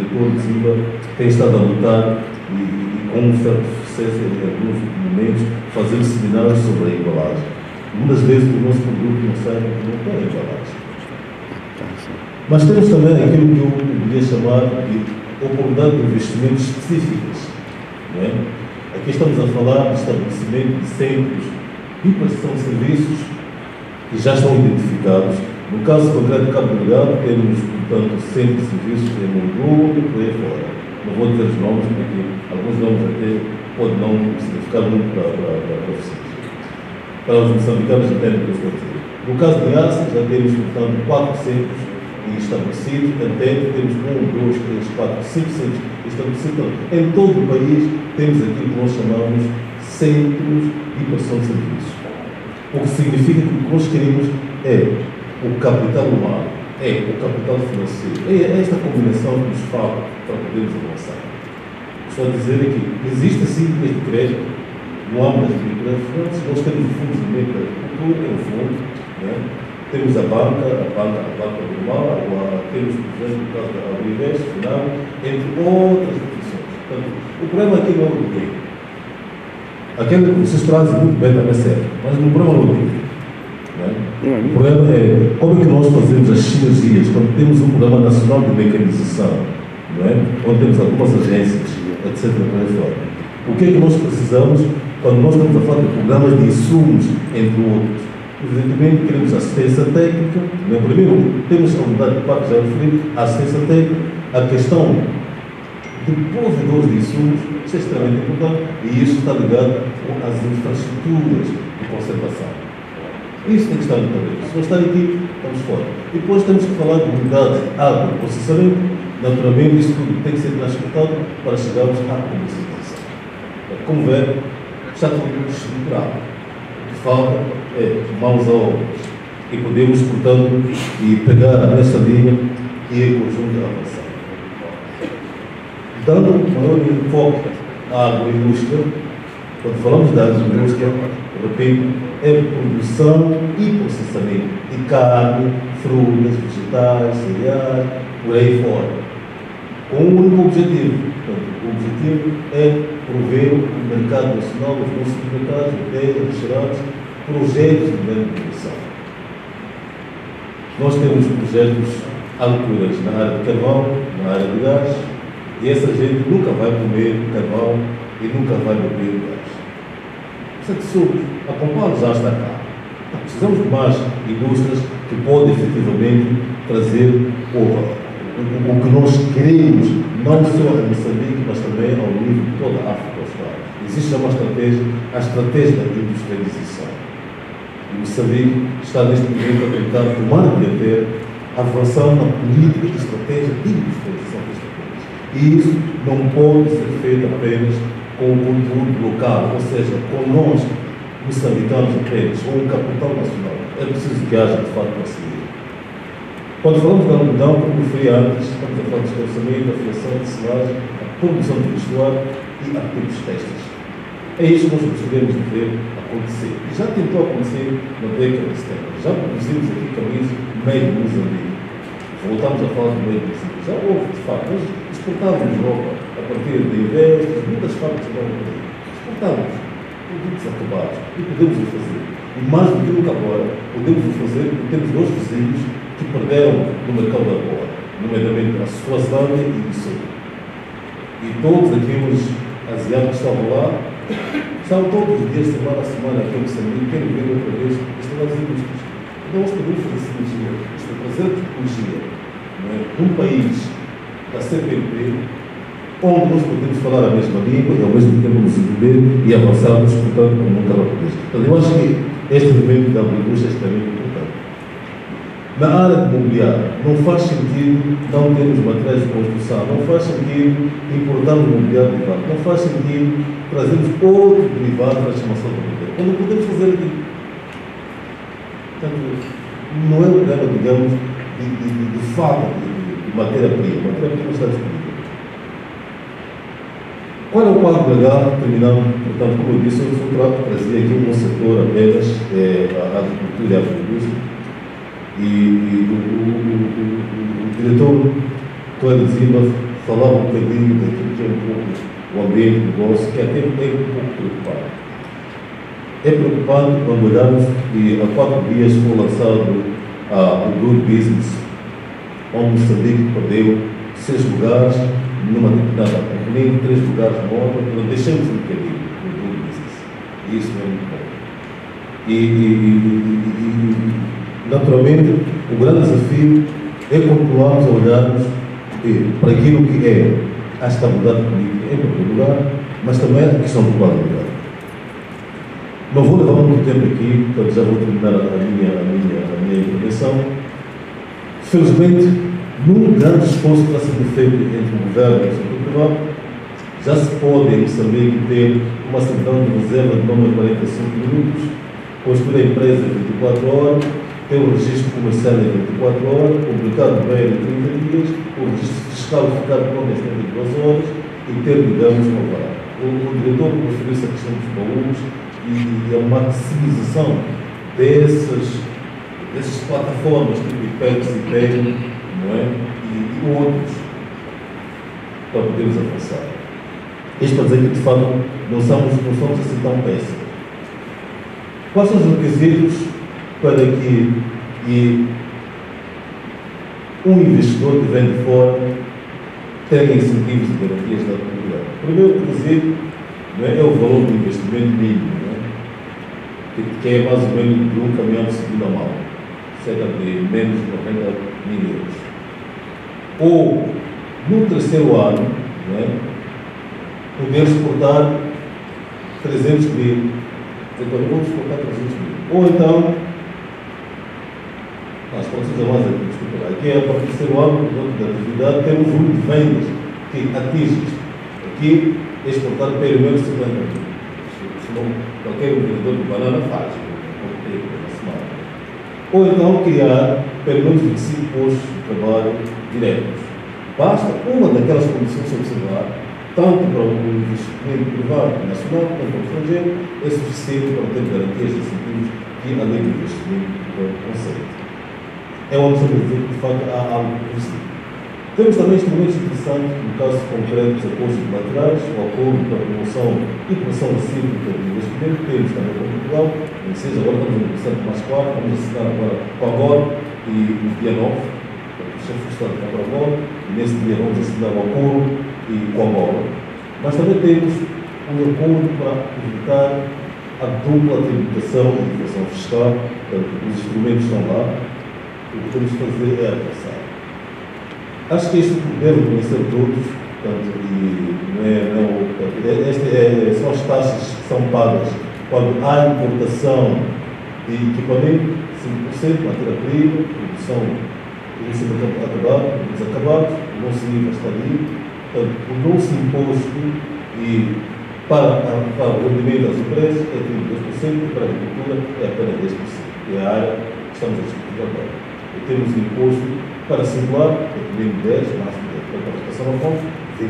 diretor de Zimba tem estado a lutar e com um certo sucesso em alguns momentos, fazendo seminários sobre a embalagem. Muitas vezes o nosso produto não sai porque não tem embalagem. Mas temos também aquilo que eu poderia chamar de oportunidade de investimentos específicas. Não é? Aqui estamos a falar de estabelecimento de centros de prestação de serviços que já estão identificados. No caso concreto de Cabo Delgado, temos, portanto, centros de serviços em Mundu e por aí fora. Não vou dizer os nomes, porque alguns nomes até podem não significar muito para vocês. Para os moçambicanos entendem o que eu estou a dizer. No caso de Niassa, já temos, portanto, 4 centros estabelecidos, até temos 1, 2, 3, 4, 5 centros estabelecidos. Em todo o país temos aquilo que nós chamamos centros de prestação de serviços. O que significa que o que nós queremos é o capital humano, é o capital financeiro, é esta combinação que nos falta para podermos avançar. Estou a dizer aqui, existe sim este crédito no âmbito das agriculturas finanças, nós temos o Fundo de Desenvolvimento da Agricultura, é um fundo, né? Temos a banca normal, temos, por exemplo, o caso da Agrivest, Final, entre outras instituições. Portanto, o problema aqui não é o dinheiro. Aquele que vocês trazem muito bem também é certo, mas o problema não é o dinheiro. O problema é como é que nós fazemos as sinergias quando temos um programa nacional de mecanização, não é? Quando temos algumas agências, etc. O que é que nós precisamos quando nós estamos a falar de programas de insumos, entre outros? Evidentemente, queremos assistência técnica. Primeiro, temos a unidade de parte, já referi, a assistência técnica, a questão de provedores de insumos, isso é extremamente importante, e isso está ligado às infraestruturas de conservação. Isso tem que estar no cabelo. Se não estar aqui, estamos fora. E depois temos que falar de unidades de água e processamento. Naturalmente, isso tudo tem que ser transportado para chegarmos à comercialização. Como vê, está tudo estruturado. O que falta é mãos à obra. E podemos, portanto, pegar nessa linha e em conjunto avançar. Dando maior enfoque à agroindústria, quando falamos da agroindústria, repito, é produção e processamento de carne, frutas, vegetais, cereais, por aí fora. Com um único objetivo. Portanto, o objetivo é prover o mercado nacional, os nossos supermercados, hotéis, restaurantes, projetos de grande produção. Nós temos projetos âncoras na área de carvão, na área de gás, e essa gente nunca vai comer carvão e nunca vai beber gás. A Compal já está cá. Precisamos de mais indústrias que podem efetivamente trazer o que nós queremos, não só em Moçambique, mas também ao nível de toda a África Austral. Existe uma estratégia, a estratégia da industrialização. E Moçambique está neste momento a tentar tomar diante avançar na política e estratégia de industrialização deste país. E isso não pode ser feito apenas com o conteúdo local, ou seja, com nós, moçambicanos apenas, com o capital nacional. É preciso que haja, de fato, parceria. Quando falamos da algodão, como referi antes, estamos a falar de esclarecimento, a fiação de selagem, a produção de vestuário e artigos textos. É isso que nós gostaríamos de ver acontecer. E já tentou acontecer na década de 70. Já produzimos aqui camisas meio de Moçambique. Voltamos a falar do meio de Moçambique. Já houve, de facto, nós exportávamos roupa a partir de investes, muitas fábricas vão por aí. Exportávamos produtos acabados e podemos o fazer. E mais do que nunca agora, podemos o fazer porque temos 2 vizinhos que perderam no mercado da boa, nomeadamente a Suazilândia e o Sul. E todos aqueles asiáticos que estavam lá, estavam todos os dias, semana a semana, aqui em Moçambique, querem ver outra vez, estão as indústrias. Então nós podemos fazer sinergia, isto é, trazer tecnologia, num país da CPLP, onde nós podemos falar a mesma língua e ao mesmo tempo nos entender e avançarmos, portanto, como nunca rapidez. Então, eu acho que este elemento da agricultura é extremamente importante. Na área de mobiliário, não faz sentido não termos materiais de construção, não faz sentido importarmos mobiliário derivado, não faz sentido trazermos outro derivado para a estimação do poder. Quando podemos fazer aqui. Portanto, não é um problema, digamos, de falta de matéria-prima. Matéria-prima está disponível. Qual é o quadro legal? Terminando, portanto, como eu disse, eu sou trazia aqui um setor apenas, a agricultura e a agroindústria. E o diretor Cláudio Zimba falava um bocadinho daquilo que é um pouco o ambiente do negócio, que até é um pouco preocupante. É preocupante quando olhamos que há 4 dias foi lançado o Good Business, onde Moçambique perdeu 6 lugares numa determinada companhia, 3 lugares na outra, então deixamos um bocadinho o Good Business. E isso é muito bom. Naturalmente, o grande desafio é continuarmos a olharmos para aquilo que é a estabilidade política, em primeiro lugar, mas também a questão do quadro legal. Não vou levar muito tempo aqui, portanto já vou terminar a minha intervenção. Felizmente, num grande esforço que está sendo feito entre o governo e o setor privado, já se pode em Moçambique ter uma certidão de reserva de nome a 45 minutos, construir a empresa em 24 horas, ter o registro comercial em 24 horas, publicado bem em 30 dias, o registro fiscal ficar pronto em 72 horas e ter, digamos, uma vara. O diretor referiu-se à questão dos baús e a maximização dessas plataformas tipo IPEX e PEG, não é? E outros, para podermos avançar. Isto para dizer que, de fato, não somos assim tão péssimos. Quais são os requisitos para que um investidor que vem de fora tenha incentivos e garantias da comunidade? O primeiro requisito, não é o valor do investimento mínimo, não é? Que é mais ou menos de um caminhão de segunda mão, cerca de menos de 90 mil euros. Ou, no terceiro ano, não é? Poder exportar 300 mil. Então, vamos exportar 300 mil. Ou então, as produções mais aqui, desculpa, aqui é a partir do terceiro ano da atividade, tem um volume de vendas que atinge. Aqui, exportar pelo menos 50 mil. Senão, qualquer vendedor de banana faz, na semana. Ou então, criar pelo menos 25 postos de trabalho diretos. Basta uma daquelas condições a observar, tanto para o investimento privado nacional quanto para o estrangeiro, é suficiente para ter garantias de incentivos que, além do investimento, consegue. É uma questão de dizer que, de facto, há algo possível. Temos também instrumentos interessantes, no caso concreto, os acordos bilaterais, o acordo para a promoção e promoção recíproca do investimento, temos também com Portugal, ou seja, agora estamos no processo mais claro, vamos assinar agora com a Angola e no dia 9, o chefe do Estado vai para Angola, e nesse dia vamos assinar o acordo e com a Angola. Mas também temos um acordo para evitar a dupla tributação e tributação fiscal, portanto, os instrumentos estão lá, o que temos de fazer é avançar. Acho que isto deve conhecer todos, portanto, são as taxas que são pagas quando há importação de equipamento, 5%, matéria-prima, produção de acabado, o nosso nível está ali, portanto, o nosso imposto para o rendimento das empresas é 32%, e para a agricultura é apenas 10%, que é a área que estamos a discutir agora. E temos imposto para circular, é mínimo 10%, máximo 10%, para a participação na fonte, 20%.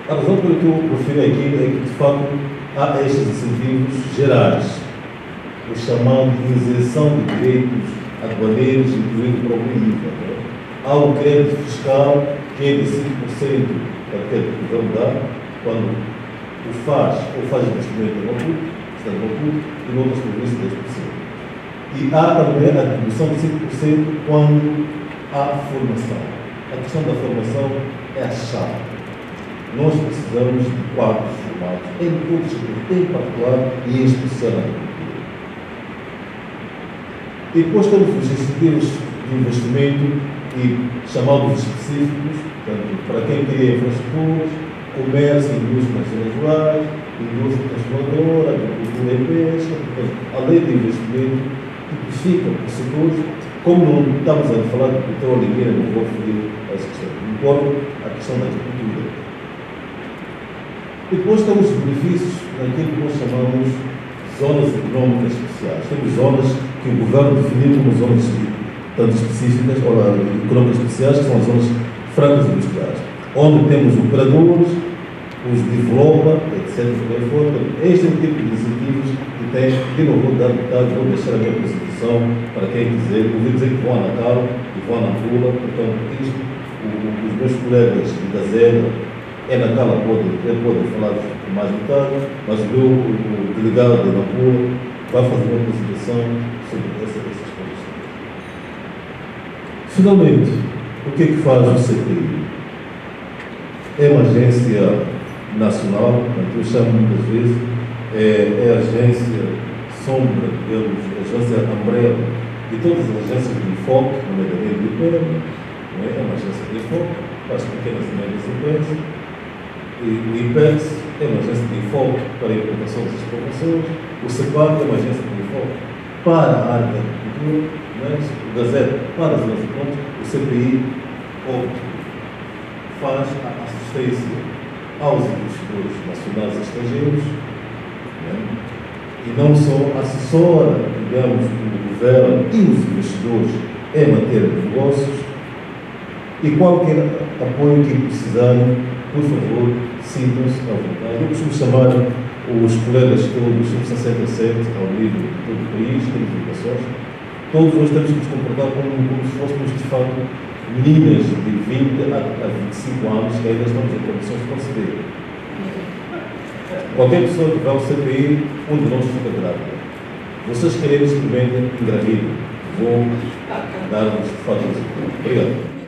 A razão pela que eu refiro aqui é que, de facto, há estes incentivos gerais, o chamado de isenção de direitos aduaneiros, incluindo para o IVA. Há o crédito fiscal, que é de 5% para aquele que o governo dá, quando o faz investimento em Maputo, está em Maputo, e noutras províncias 10%. E há também a dedução de 5% quando há formação. A questão da formação é a chave. Nós precisamos de quadros formados em todos os setores, em particular e em especial na agricultura. E depois temos os incentivos de investimento e chamados específicos, portanto, para quem cria infraestruturas, comércio, indústrias rurais, indústria transformadora, agricultura e pesca, além de investimento, tipifica os setores, como não estamos a falar de petróleo e minas, não vou referir a essa questão, importa a questão da agricultura. Depois temos os benefícios naquilo que nós chamamos zonas económicas especiais. Temos zonas que o governo definiu como zonas tanto específicas, ou económicas especiais, que são as zonas francas industriais, onde temos operadores, os developer, etc. Este é o tipo de incentivos que tem, que não vou dar detalhes, vou deixar a minha apresentação para quem quiser. Ouvi dizer que vão a Natal e vão a Nampula, portanto, isto os meus colegas de Gazeta, naquela ele pode falar com mais detalhe, mas o delegado da rua vai fazer uma consideração sobre essas coisas. Finalmente, o que é que faz o CPI? É uma agência nacional, eu chamo muitas vezes, é a agência sombra, a agência Umbrella de todas as agências de enfoque, nomeadamente do IPERA, é uma agência de enfoque para as pequenas e médias empresas, e o IPEX é uma agência de enfoque para a implementação das exportações, o CEPAC é uma agência de enfoque para a área da agricultura, o Gazeta para as zonas de pontos, o CPI faz a assistência aos investidores nacionais e estrangeiros, e não só assessora, digamos, o governo e os investidores em matéria de negócios, e qualquer apoio que precisarem, por favor, sintam-se à vontade. Eu costumo chamar os colegas todos, somos 67 ao nível de todo o país, temos educações, todos nós temos que nos comportar como se fôssemos, de facto, meninas de 20 a 25 anos que ainda estamos em condições de conceber. Qualquer pessoa que vá ao CPI, um de nós fica grávida. Vocês querem que experimentem, engravidem. Vou dar-vos de fato. Obrigado.